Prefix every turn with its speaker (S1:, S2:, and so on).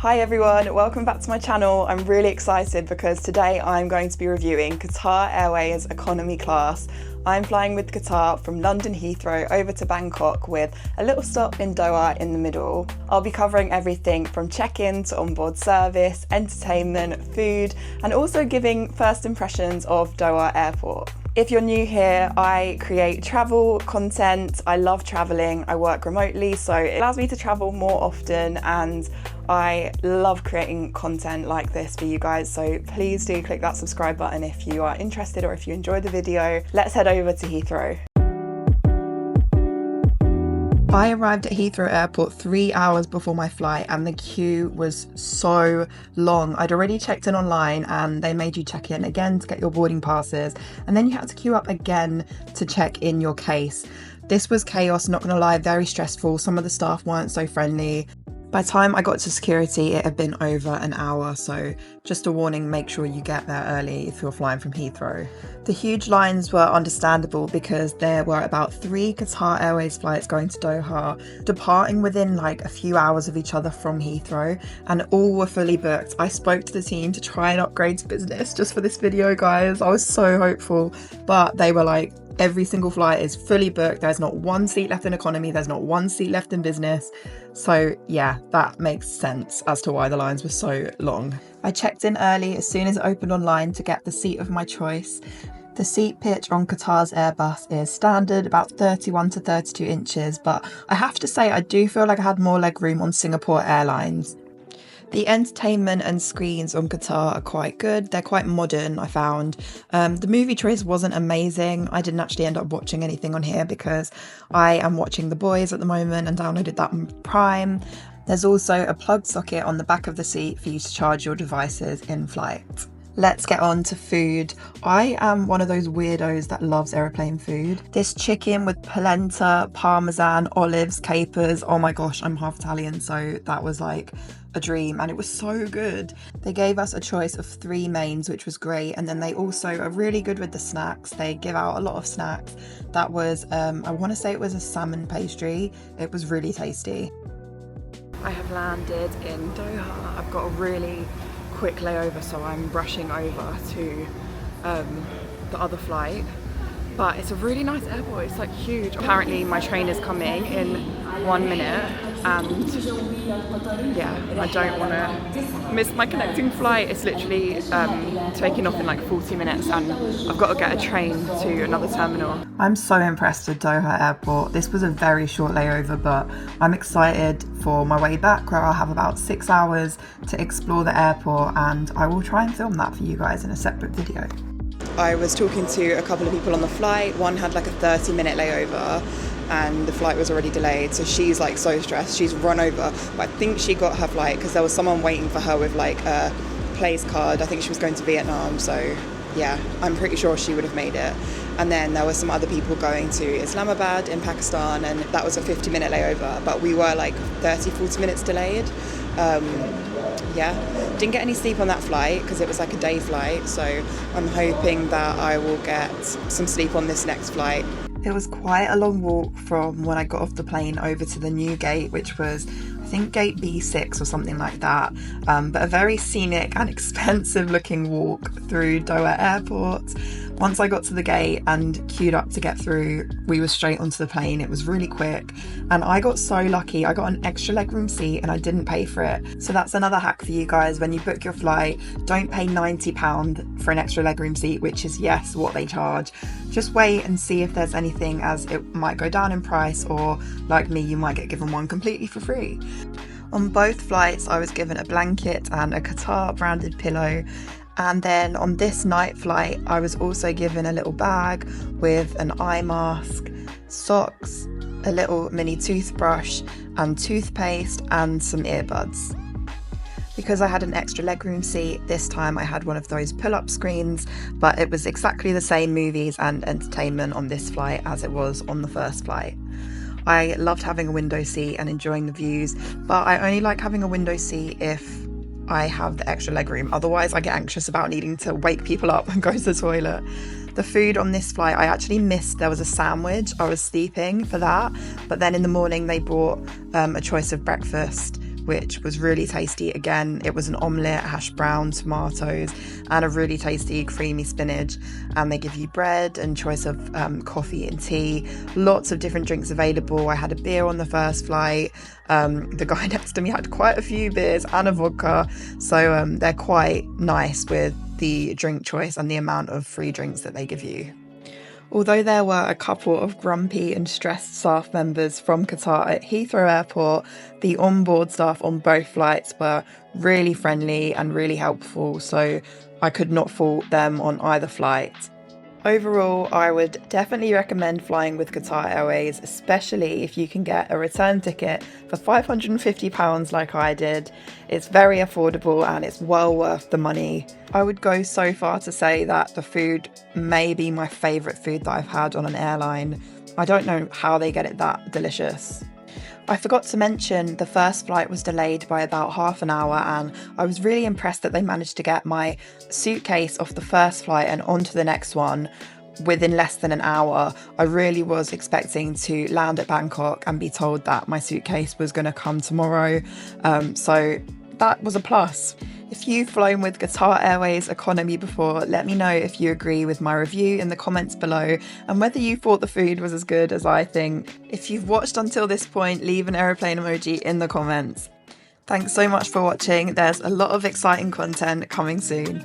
S1: Hi everyone, welcome back to my channel. I'm really excited because today I'm going to be reviewing Qatar Airways Economy Class. I'm flying with Qatar from London Heathrow over to Bangkok with a little stop in Doha in the middle. I'll be covering everything from check-in to onboard service, entertainment, food, and also giving first impressions of Doha Airport. If you're new here, I create travel content. I love traveling. I work remotely, so it allows me to travel more often, and I love creating content like this for you guys. So please do click that subscribe button if you are interested or if you enjoyed the video. Let's head over to Heathrow. I arrived at Heathrow Airport 3 hours before my flight and the queue was so long. I'd already checked in online and they made you check in again to get your boarding passes, and then you had to queue up again to check in your case. This was chaos, not gonna lie, very stressful. Some of the staff weren't so friendly. By the time I got to security, it had been over an hour, so just a warning, make sure you get there early if you're flying from Heathrow. The huge lines were understandable because there were about 3 Qatar Airways flights going to Doha, departing within like a few hours of each other from Heathrow, and all were fully booked. I spoke to the team to try and upgrade to business just for this video, guys. I was so hopeful, but they were like, every single flight is fully booked. There's not one seat left in economy. There's not one seat left in business. So yeah, that makes sense as to why the lines were so long. I checked in early as soon as it opened online to get the seat of my choice. The seat pitch on Qatar's Airbus is standard, about 31 to 32 inches, but I have to say I do feel like I had more legroom on Singapore Airlines. The entertainment and screens on Qatar are quite good. They're quite modern, I found. The movie choice wasn't amazing. I didn't actually end up watching anything on here because I am watching The Boys at the moment and downloaded that on Prime. There's also a plug socket on the back of the seat for you to charge your devices in flight. Let's get on to food. I am one of those weirdos that loves aeroplane food. This chicken with polenta, parmesan, olives, capers. Oh my gosh, I'm half Italian, so that was like a dream, and it was so good. They gave us a choice of 3 mains, which was great, and then they also are really good with the snacks. They give out a lot of snacks. That was, I want to say it was a salmon pastry. It was really tasty. I have landed in Doha. I've got a really quick layover, so I'm rushing over to the other flight, but it's a really nice airport. It's like huge. Apparently my train is coming in 1 minute, and yeah, I don't want to miss my connecting flight. It's literally taking off in like 40 minutes and I've got to get a train to another terminal. I'm so impressed with Doha Airport. This was a very short layover, but I'm excited for my way back where I'll have about 6 hours to explore the airport, and I will try and film that for you guys in a separate video. I was talking to a couple of people on the flight. One had like a 30-minute layover and the flight was already delayed, so she's like so stressed. She's run over, but I think she got her flight because there was someone waiting for her with like a place card. I think she was going to Vietnam, so yeah, I'm pretty sure she would have made it. And then there were some other people going to Islamabad in Pakistan, and that was a 50-minute layover, but we were like 30-40 minutes delayed. Yeah, didn't get any sleep on that flight because it was like a day flight, so I'm hoping that I will get some sleep on this next flight. It was quite a long walk from when I got off the plane over to the new gate, which was, I think, gate B6 or something like that, but a very scenic and expensive looking walk through Doha Airport. Once I got to the gate and queued up to get through, we were straight onto the plane. It was really quick, and I got so lucky. I got an extra legroom seat and I didn't pay for it. So that's another hack for you guys. When you book your flight, don't pay £90 for an extra legroom seat, which is, yes, what they charge. Just wait and see if there's anything, as it might go down in price, or like me, you might get given one completely for free. On both flights, I was given a blanket and a Qatar branded pillow. And then on this night flight, I was also given a little bag with an eye mask, socks, a little mini toothbrush and toothpaste, and some earbuds. Because I had an extra legroom seat, this time I had one of those pull-up screens, but it was exactly the same movies and entertainment on this flight as it was on the first flight. I loved having a window seat and enjoying the views, but I only like having a window seat if I have the extra legroom. Otherwise I get anxious about needing to wake people up and go to the toilet. The food on this flight, I actually missed. There was a sandwich. I was sleeping for that, but then in the morning they brought a choice of breakfast which was really tasty. Again, it was an omelette, hash brown, tomatoes, and a really tasty creamy spinach. And they give you bread and choice of coffee and tea. Lots of different drinks available. I had a beer on the first flight. The guy next to me had quite a few beers and a vodka. So they're quite nice with the drink choice and the amount of free drinks that they give you. Although there were a couple of grumpy and stressed staff members from Qatar at Heathrow Airport, the onboard staff on both flights were really friendly and really helpful, so I could not fault them on either flight. Overall, I would definitely recommend flying with Qatar Airways, especially if you can get a return ticket for £550 like I did. It's very affordable and it's well worth the money. I would go so far to say that the food may be my favourite food that I've had on an airline. I don't know how they get it that delicious. I forgot to mention the first flight was delayed by about half an hour, and I was really impressed that they managed to get my suitcase off the first flight and onto the next one within less than an hour. I really was expecting to land at Bangkok and be told that my suitcase was going to come tomorrow, so that was a plus. If you've flown with Qatar Airways Economy before, let me know if you agree with my review in the comments below and whether you thought the food was as good as I think. If you've watched until this point, leave an aeroplane emoji in the comments. Thanks so much for watching. There's a lot of exciting content coming soon.